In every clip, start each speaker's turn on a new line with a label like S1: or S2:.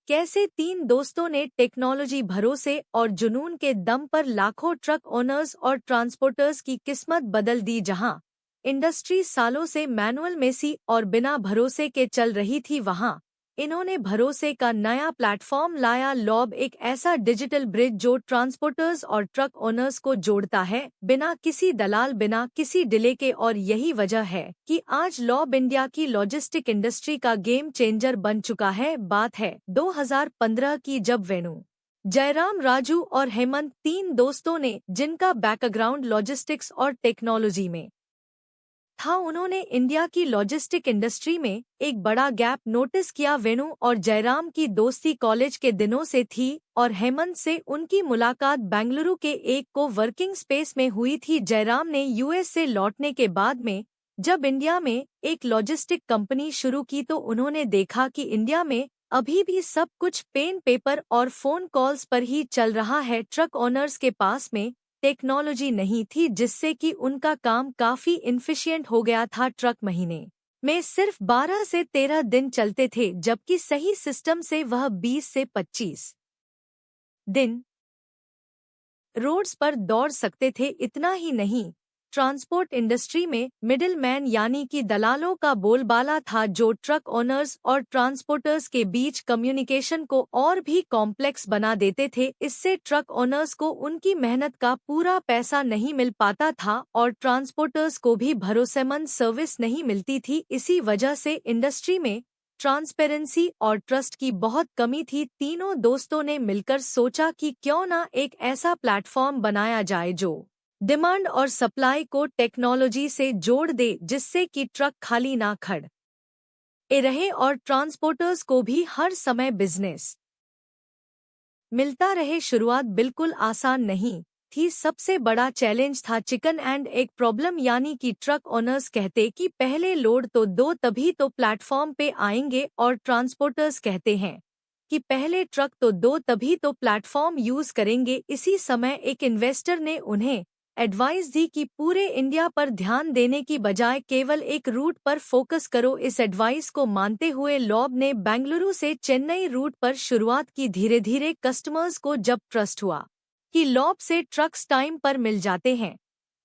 S1: कैसे तीन दोस्तों ने टेक्नोलॉजी भरोसे और जुनून के दम पर लाखों ट्रक ओनर्स और ट्रांसपोर्टर्स की किस्मत बदल दी। जहां इंडस्ट्री सालों से मैनुअल मेसी और बिना भरोसे के चल रही थी, वहां इन्होंने भरोसे का नया प्लेटफॉर्म लाया। लॉब एक ऐसा डिजिटल ब्रिज जो ट्रांसपोर्टर्स और ट्रक ओनर्स को जोड़ता है, बिना किसी दलाल, बिना किसी डिले के। और यही वजह है कि आज लॉब इंडिया की लॉजिस्टिक इंडस्ट्री का गेम चेंजर बन चुका है। बात है 2015 की, जब वेणु, जयराम, राजू और हेमंत, तीन दोस्तों ने, जिनका बैकग्राउंड लॉजिस्टिक्स और टेक्नोलॉजी में था, उन्होंने इंडिया की लॉजिस्टिक इंडस्ट्री में एक बड़ा गैप नोटिस किया। वेणु और जयराम की दोस्ती कॉलेज के दिनों से थी और हेमंत से उनकी मुलाकात बेंगलुरु के एक को वर्किंग स्पेस में हुई थी। जयराम ने यूएस से लौटने के बाद में जब इंडिया में एक लॉजिस्टिक कंपनी शुरू की, तो उन्होंने देखा कि इंडिया में अभी भी सब कुछ पेन, पेपर और फोन कॉल्स पर ही चल रहा है। ट्रक ओनर्स के पास में टेक्नोलॉजी नहीं थी, जिससे कि उनका काम काफी इनफिशिएंट हो गया था। ट्रक महीने में सिर्फ 12 से 13 दिन चलते थे, जबकि सही सिस्टम से वह 20 से 25 दिन रोड्स पर दौड़ सकते थे। इतना ही नहीं, ट्रांसपोर्ट इंडस्ट्री में मिडिल मैन यानी कि दलालों का बोलबाला था, जो ट्रक ओनर्स और ट्रांसपोर्टर्स के बीच कम्युनिकेशन को और भी कॉम्प्लेक्स बना देते थे। इससे ट्रक ओनर्स को उनकी मेहनत का पूरा पैसा नहीं मिल पाता था और ट्रांसपोर्टर्स को भी भरोसेमंद सर्विस नहीं मिलती थी। इसी वजह से इंडस्ट्री में ट्रांसपेरेंसी और ट्रस्ट की बहुत कमी थी। तीनों दोस्तों ने मिलकर सोचा कि क्यों ना एक ऐसा प्लेटफॉर्म बनाया जाए जो डिमांड और सप्लाई को टेक्नोलॉजी से जोड़ दे, जिससे कि ट्रक खाली ना खड़े रहे और ट्रांसपोर्टर्स को भी हर समय बिजनेस मिलता रहे। शुरुआत बिल्कुल आसान नहीं थी। सबसे बड़ा चैलेंज था चिकन एंड एग प्रॉब्लम, यानी कि ट्रक ओनर्स कहते कि पहले लोड तो दो तभी तो प्लेटफॉर्म पे आएंगे, और ट्रांसपोर्टर्स कहते हैं कि पहले ट्रक तो दो तभी तो प्लेटफॉर्म यूज करेंगे। इसी समय एक इन्वेस्टर ने उन्हें एडवाइस दी कि पूरे इंडिया पर ध्यान देने की बजाय केवल एक रूट पर फोकस करो। इस एडवाइस को मानते हुए लॉब ने बेंगलुरु से चेन्नई रूट पर शुरुआत की। धीरे धीरे कस्टमर्स को जब ट्रस्ट हुआ कि लॉब से ट्रक्स टाइम पर मिल जाते हैं,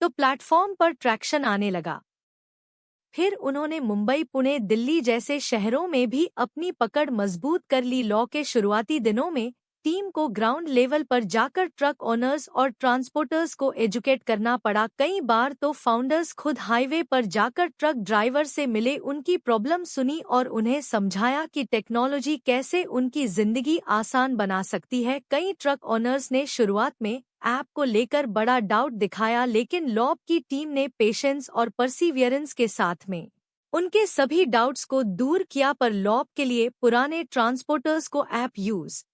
S1: तो प्लेटफॉर्म पर ट्रैक्शन आने लगा। फिर उन्होंने मुंबई, पुणे, दिल्ली जैसे शहरों में भी अपनी पकड़ मजबूत कर ली। लॉ के शुरुआती दिनों में टीम को ग्राउंड लेवल पर जाकर ट्रक ओनर्स और ट्रांसपोर्टर्स को एजुकेट करना पड़ा। कई बार तो फाउंडर्स खुद हाईवे पर जाकर ट्रक ड्राइवर से मिले, उनकी प्रॉब्लम सुनी और उन्हें समझाया कि टेक्नोलॉजी कैसे उनकी जिंदगी आसान बना सकती है। कई ट्रक ओनर्स ने शुरुआत में ऐप को लेकर बड़ा डाउट दिखाया, लेकिन लॉब की टीम ने पेशेंस और परसिवियरेंस के साथ में उनके सभी डाउट्स को दूर किया। पर लॉब के लिए पुराने ट्रांसपोर्टर्स को ऐप यूज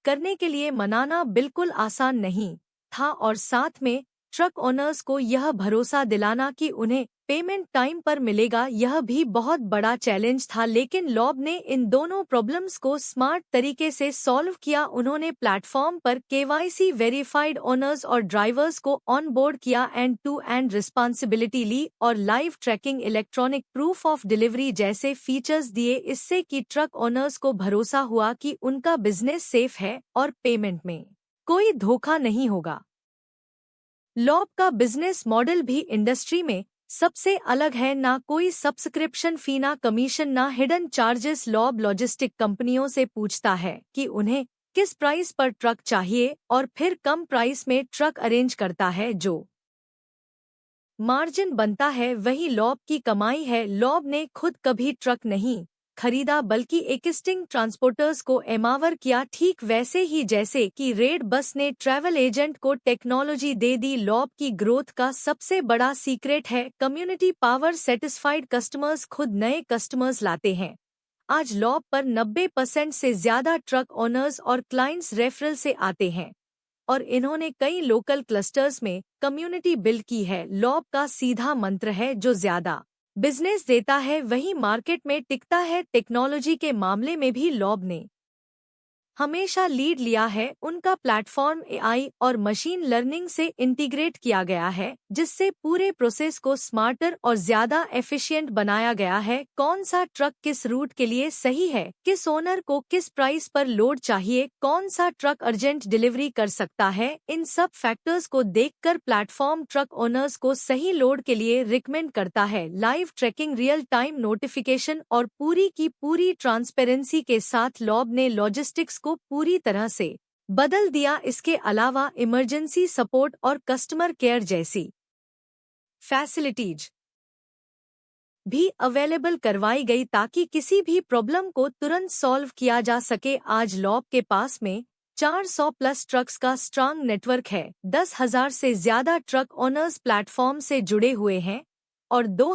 S1: करने के लिए मनाना बिल्कुल आसान नहीं था, और साथ में ट्रक ओनर्स को यह भरोसा दिलाना कि उन्हें पेमेंट टाइम पर मिलेगा, यह भी बहुत बड़ा चैलेंज था। लेकिन लॉब ने इन दोनों प्रॉब्लम्स को स्मार्ट तरीके से सॉल्व किया। उन्होंने प्लेटफॉर्म पर केवाईसी वेरीफाइड ओनर्स और ड्राइवर्स को ऑन बोर्ड किया, एंड टू एंड रिस्पॉन्सिबिलिटी ली और live tracking, electronic proof of delivery जैसे फीचर्स दिए। इससे कि ट्रक ओनर्स को भरोसा हुआ कि उनका बिजनेस सेफ है और पेमेंट में कोई धोखा नहीं होगा। लॉब का बिजनेस मॉडल भी इंडस्ट्री में सबसे अलग है। ना कोई सब्सक्रिप्शन फी, ना कमीशन, ना हिडन चार्जेस। लॉब लॉजिस्टिक कंपनियों से पूछता है कि उन्हें किस प्राइस पर ट्रक चाहिए और फिर कम प्राइस में ट्रक अरेंज करता है। जो मार्जिन बनता है वही लॉब की कमाई है। लॉब ने खुद कभी ट्रक नहीं खरीदा, बल्कि एक्जिस्टिंग ट्रांसपोर्टर्स को एम्पावर किया, ठीक वैसे ही जैसे कि रेड बस ने ट्रैवल एजेंट को टेक्नोलॉजी दे दी। लॉब की ग्रोथ का सबसे बड़ा सीक्रेट है कम्युनिटी पावर। सेटिस्फाइड कस्टमर्स खुद नए कस्टमर्स लाते हैं। आज लॉब पर 90% से ज्यादा ट्रक ओनर्स और क्लाइंट्स रेफरल से आते हैं, और इन्होंने कई लोकल क्लस्टर्स में कम्युनिटी बिल्ड की है। लॉब का सीधा मंत्र है, जो ज्यादा बिजनेस देता है वही मार्केट में टिकता है। टेक्नोलॉजी के मामले में भी लॉब ने हमेशा लीड लिया है, उनका प्लेटफॉर्म एआई और मशीन लर्निंग से इंटीग्रेट किया गया है, जिससे पूरे प्रोसेस को स्मार्टर और ज्यादा एफिशिएंट बनाया गया है। कौन सा ट्रक किस रूट के लिए सही है, किस ओनर को किस प्राइस पर लोड चाहिए, कौन सा ट्रक अर्जेंट डिलीवरी कर सकता है, इन सब फैक्टर्स को देखकर प्लेटफॉर्म ट्रक ओनर्स को सही लोड के लिए रिकमेंड करता है। Live tracking, real time notification और पूरी की पूरी ट्रांसपेरेंसी के साथ लॉब ने लॉजिस्टिक्स को पूरी तरह से बदल दिया। इसके अलावा इमरजेंसी सपोर्ट और कस्टमर केयर जैसी फैसिलिटीज भी अवेलेबल करवाई गई ताकि किसी भी प्रॉब्लम को तुरंत सॉल्व किया जा सके। आज लॉब के पास में 400 प्लस ट्रक्स का स्ट्रांग नेटवर्क है, 10,000 से ज्यादा ट्रक ओनर्स प्लेटफॉर्म से जुड़े हुए हैं और 2